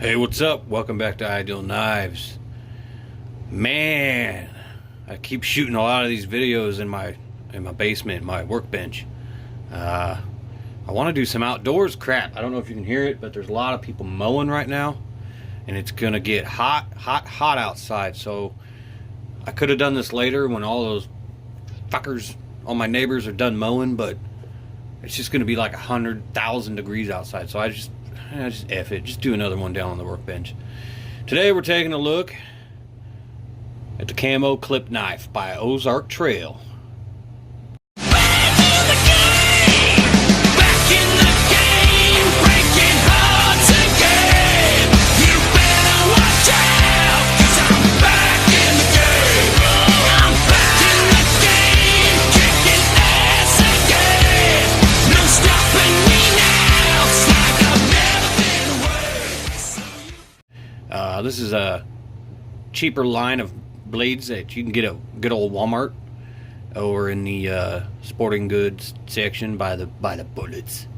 Hey, what's up? Welcome back to Ideal Knives. Man, I keep shooting a lot of these videos in my basement, my workbench. I want to do some outdoors crap. I don't know if you can hear it, but there's a lot of people mowing right now, and it's gonna get hot outside. So I could have done this later when all those fuckers, all my neighbors are done mowing, but it's just gonna be like 100,000 degrees outside. So I just F it. Just do another one down on the workbench. Today we're taking a look at the Camo clip knife by Ozark Trail. This is a cheaper line of blades that you can get at good old Walmart or in the sporting goods section by the bullets,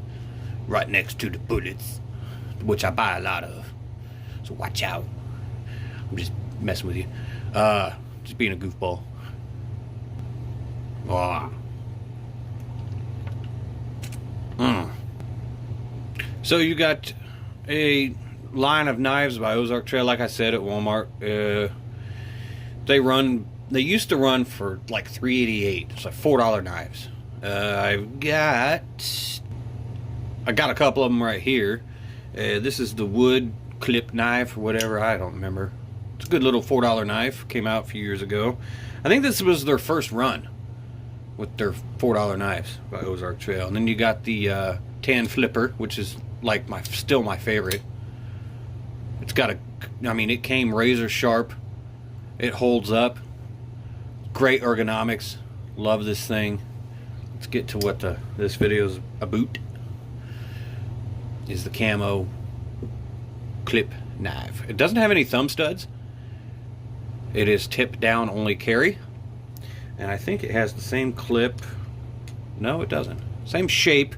right next to the bullets, which I buy a lot of. So watch out. I'm just messing with you. Just being a goofball. So you got a line of knives by Ozark Trail, like I said, at Walmart. They used to run for like $3.88. It's like $4 knives. I got a couple of them right here. This is the wood clip knife or whatever, I don't remember. It's a good little $4 knife. Came out a few years ago. I think this was their first run with their $4 knives by Ozark Trail. And then you got the tan flipper, which is like still my favorite. It's got it came razor sharp. It holds up. Great ergonomics. Love this thing. Let's get to what this video is about. Is the Camo clip knife. It doesn't have any thumb studs. It is tip down only carry. And I think it has the same clip. No, it doesn't. Same shape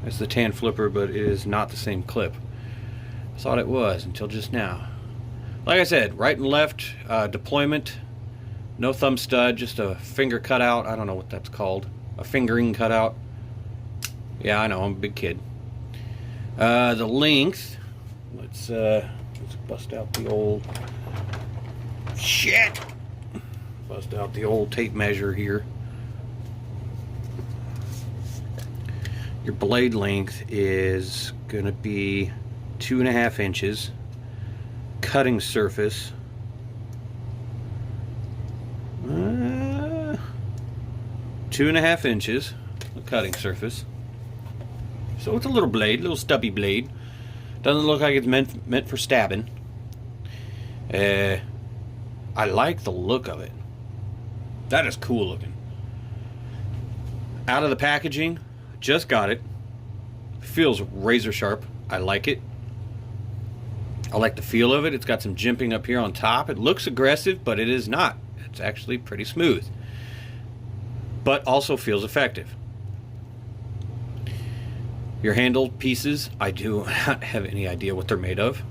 as the tan flipper, but it is not the same clip. Thought it was until just now. Like I said, right and left deployment, no thumb stud, just a finger cutout. I don't know what that's called, a fingering cutout. Yeah, I know, I'm a big kid. The length, let's bust out the old shit. Bust out the old tape measure here. Your blade length is gonna be 2.5 inches. Cutting surface 2.5 inches. The cutting surface. So it's a little blade, little stubby blade. Doesn't look like it's meant for stabbing. I like the look of it. That is cool looking. Out of the packaging, just got it. Feels razor sharp. I like it. I like the feel of it. It's got some jimping up here on top. It looks aggressive, but it is not. It's actually pretty smooth, but also feels effective. Your handle pieces, I do not have any idea what they're made of.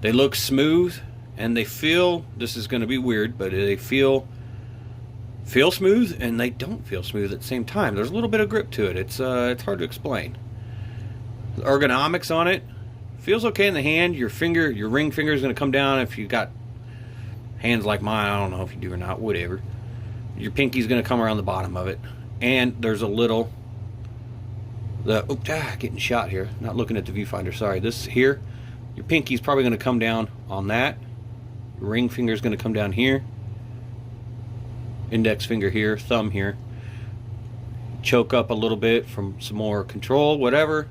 They look smooth, and they feel, this is going to be weird, but they feel smooth, and they don't feel smooth at the same time. There's a little bit of grip to it. It's hard to explain. The ergonomics on it feels okay in the hand. Your ring finger is going to come down if you got hands like mine. I don't know if you do or not, whatever. Your pinky's going to come around the bottom of it. And there's a little, getting shot here. Not looking at the viewfinder, sorry. This here, your pinky's probably going to come down on that. Your ring finger is going to come down here. Index finger here, thumb here. Choke up a little bit from some more control, whatever.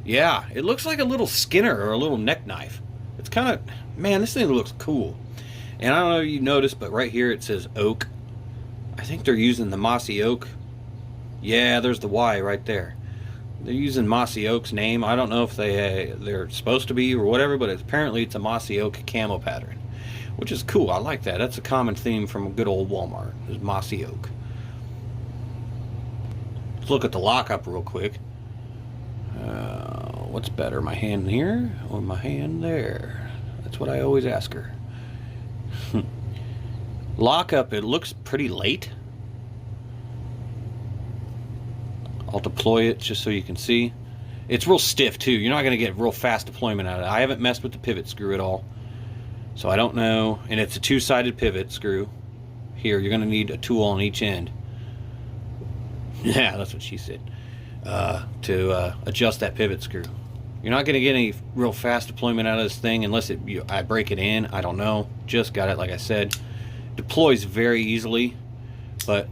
Yeah, it looks like a little Skinner or a little neck knife. It's kind of, man, this thing looks cool. And I don't know if you noticed, but right here it says oak. I think they're using the mossy oak. Yeah, there's the Y right there. They're using mossy oak's name. I don't know if they're supposed to be or whatever, but apparently it's a mossy oak camo pattern, which is cool. I like that. That's a common theme from a good old Walmart, is mossy oak. Let's look at the lockup real quick. what's better, my hand here or my hand there? That's what I always ask her. Lockup, it looks pretty late. I'll deploy it just so you can see. It's real stiff too. You're not going to get real fast deployment out of it. I haven't messed with the pivot screw at all, so I don't know. And it's a two-sided pivot screw. Here, you're going to need a tool on each end. Yeah, that's what she said. To adjust that pivot screw. You're not going to get any real fast deployment out of this thing unless I break it in. I don't know. Just got it, like I said. Deploys very easily, but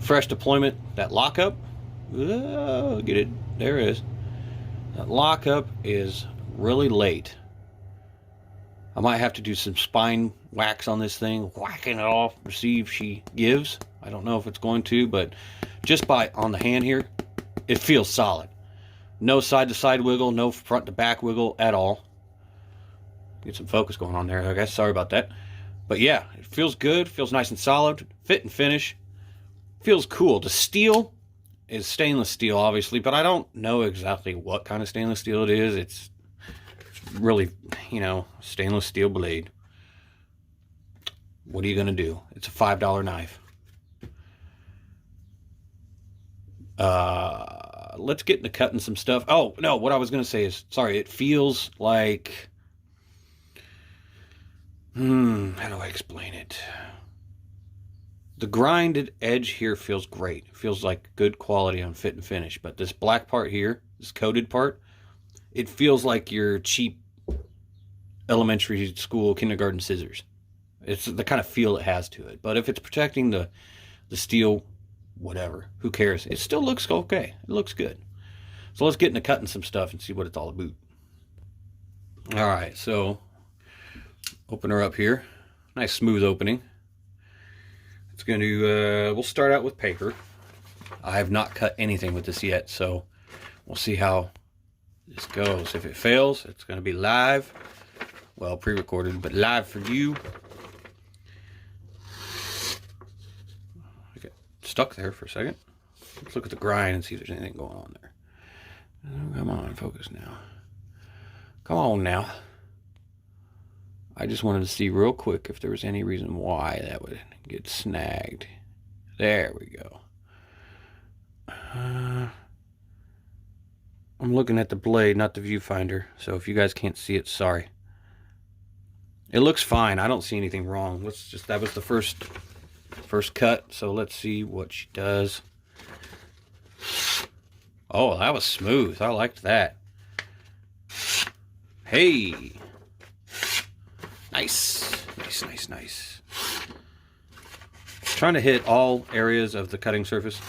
fresh deployment, that lockup, oh, get it, there it is. That lockup is really late. I might have to do some spine wax on this thing, whacking it off, see if she gives. I don't know if it's going to, but just on the hand here, it feels solid. No side-to-side wiggle, no front-to-back wiggle at all. Get some focus going on there, I guess. Sorry about that. But yeah, it feels good, feels nice and solid, fit and finish. Feels cool. The steel is stainless steel, obviously, but I don't know exactly what kind of stainless steel it is. It's really, stainless steel blade. What are you going to do? It's a $5 knife. Let's get into cutting some stuff. Oh, no, what I was going to say is, sorry, it feels like... how do I explain it? The grinded edge here feels great. It feels like good quality on fit and finish. But this black part here, this coated part, it feels like your cheap elementary school kindergarten scissors. It's the kind of feel it has to it. But if it's protecting the steel, whatever, who cares? It still looks okay. It looks good. So let's get into cutting some stuff and see what it's all about. All right, so open her up here. Nice smooth opening. It's going to, we'll start out with paper. I have not cut anything with this yet, so we'll see how this goes. If it fails, it's going to be live. Well, pre-recorded, but live for you. I got stuck there for a second. Let's look at the grind and see if there's anything going on there. Oh, come on, focus now. Come on now. I just wanted to see real quick if there was any reason why that would get snagged. There we go. I'm looking at the blade, not the viewfinder, so if you guys can't see it, sorry. It looks fine. I don't see anything wrong. That was the first cut, so let's see what she does. Oh, that was smooth. I liked that. Hey. Nice. Nice. Trying to hit all areas of the cutting surface.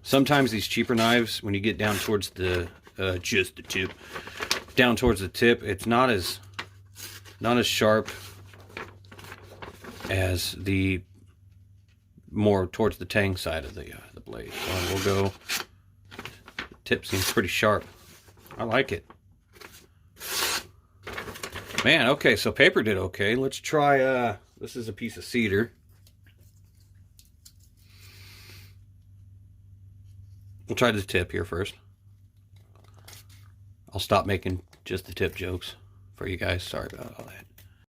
Sometimes these cheaper knives, when you get down towards just the tip, down towards the tip, it's not as sharp as the more towards the tang side of the blade. So we'll go. The tip seems pretty sharp. I like it. Man, okay, so paper did okay. Let's try, this is a piece of cedar. We'll try the tip here first. I'll stop making just the tip jokes for you guys. Sorry about all that.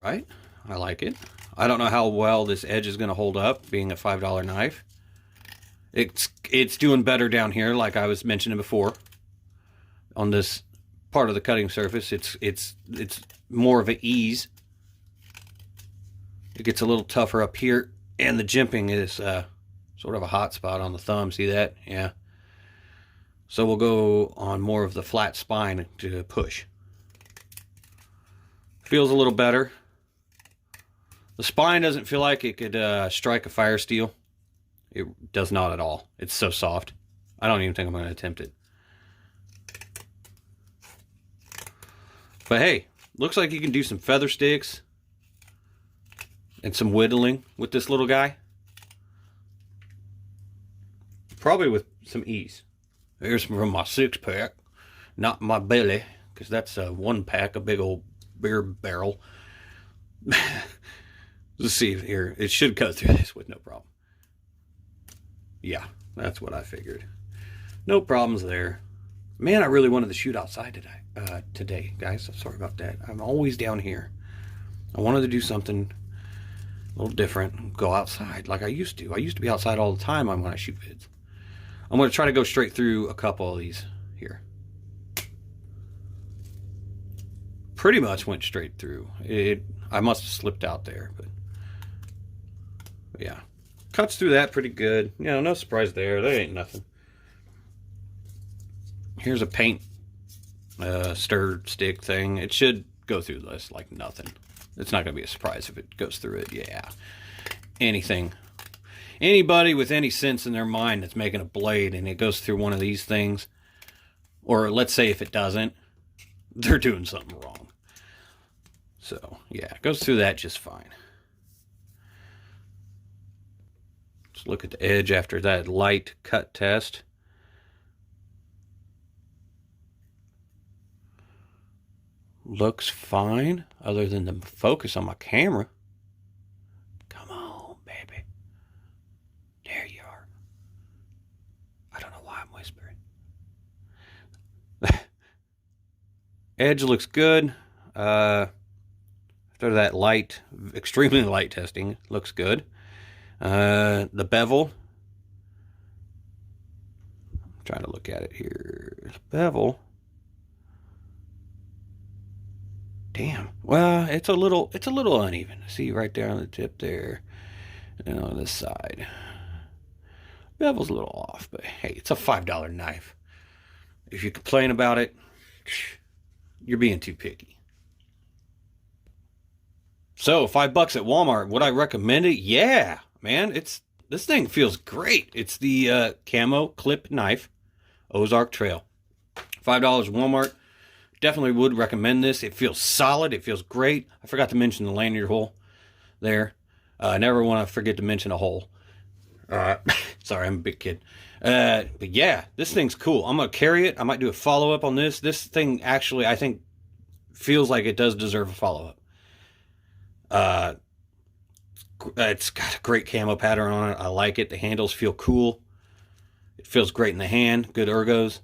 Right? I like it. I don't know how well this edge is going to hold up, being a $5 knife. It's doing better down here, like I was mentioning before. On this part of the cutting surface, it's more of an ease. It gets a little tougher up here, and the jimping is sort of a hot spot on the thumb. See that? Yeah. So we'll go on more of the flat spine to push. Feels a little better. The spine doesn't feel like it could strike a fire steel. It does not at all. It's so soft. I don't even think I'm going to attempt it. But hey, looks like you can do some feather sticks and some whittling with this little guy. Probably with some ease. Here's from my 6-pack, not my belly, because that's a 1-pack, a big old beer barrel. Let's see here. It should cut through this with no problem. Yeah, that's what I figured. No problems there. Man, I really wanted to shoot outside today, guys. I'm sorry about that. I'm always down here. I wanted to do something a little different, go outside like I used to. I used to be outside all the time when I shoot vids. I'm going to try to go straight through a couple of these here. Pretty much went straight through. I must have slipped out there, but yeah. Cuts through that pretty good. You know, no surprise there. That ain't nothing. Here's a paint stir stick thing. It should go through this like nothing. It's not going to be a surprise if it goes through it. Yeah. Anything. Anybody with any sense in their mind that's making a blade and it goes through one of these things, or let's say if it doesn't, they're doing something wrong. So, yeah, it goes through that just fine. Let's look at the edge after that light cut test. Looks fine, other than the focus on my camera. Come on, baby. There you are. I don't know why I'm whispering. Edge looks good. After that light, extremely light testing, looks good. The bevel. I'm trying to look at it here. The bevel. Damn. Well, it's a little uneven. See right there on the tip there, and on this side, bevel's a little off. But hey, it's a $5 knife. If you complain about it, you're being too picky. So $5 at Walmart. Would I recommend it? Yeah, man. This thing feels great. It's the Camo clip knife, Ozark Trail. $5 Walmart. Definitely would recommend this. It feels solid. It feels great. I forgot to mention the lanyard hole there. I never want to forget to mention a hole. Sorry, I'm a big kid. But yeah, this thing's cool. I'm going to carry it. I might do a follow-up on this. This thing actually, I think, feels like it does deserve a follow-up. It's got a great camo pattern on it. I like it. The handles feel cool. It feels great in the hand. Good ergos.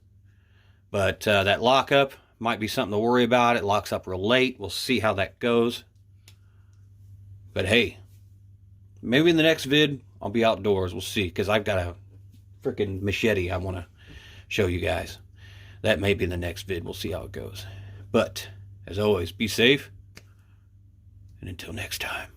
But that lockup might be something to worry about. It locks up real late. We'll see how that goes. But hey, maybe in the next vid, I'll be outdoors. We'll see, because I've got a freaking machete I want to show you guys. That may be in the next vid. We'll see how it goes. But, as always, be safe. And until next time.